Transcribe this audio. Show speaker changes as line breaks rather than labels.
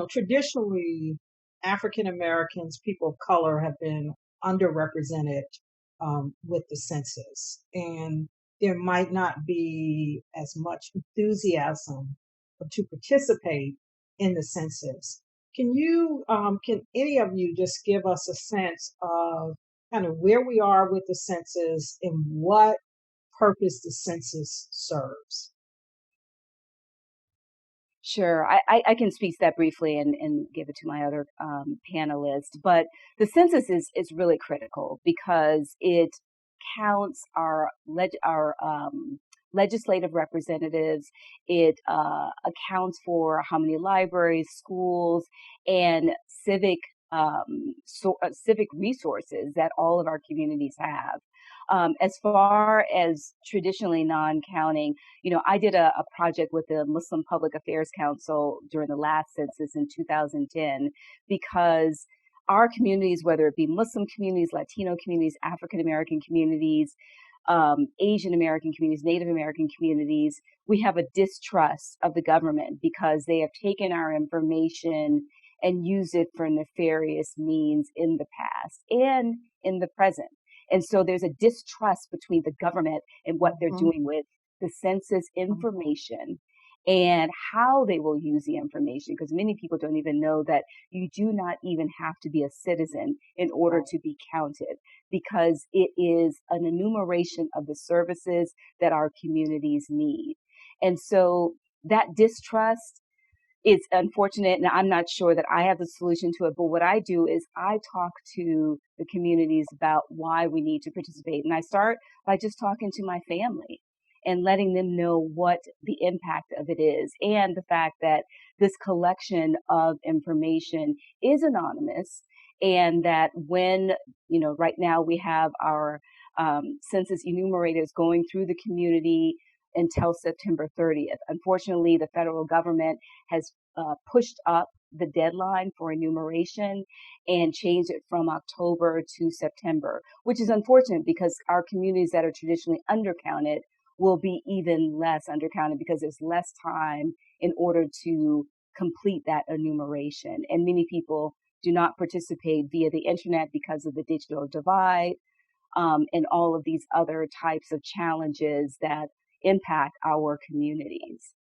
traditionally, African Americans, people of color, have been underrepresented with the census, and there might not be as much enthusiasm to participate in the census. Can any of you just give us a sense of kind of where we are with the census and what purpose the census serves?
Sure, I can speak to that briefly and give it to my other panelists. But the census is really critical because it counts our legislative representatives. It accounts for how many libraries, schools, and civic resources that all of our communities have. As far as traditionally non-counting, I did a project with the Muslim Public Affairs Council during the last census in 2010 because our communities, whether it be Muslim communities, Latino communities, African American communities, Asian American communities, Native American communities, we have a distrust of the government because they have taken our information and used it for nefarious means in the past and in the present. And so there's a distrust between the government and what they're
Mhm.
doing with the census information and how they will use the information, because many people don't even know that you do not even have to be a citizen in order to be counted, because it is an enumeration of the services that our communities need. And so that distrust is unfortunate, and I'm not sure that I have the solution to it. But what I do is I talk to the communities about why we need to participate. And I start by just talking to my family and letting them know what the impact of it is, and the fact that this collection of information is anonymous, and that when, right now we have our census enumerators going through the community until September 30th. Unfortunately, the federal government has pushed up the deadline for enumeration and changed it from October to September, which is unfortunate because our communities that are traditionally undercounted will be even less undercounted because there's less time in order to complete that enumeration. And many people do not participate via the internet because of the digital divide, and all of these other types of challenges that impact our communities.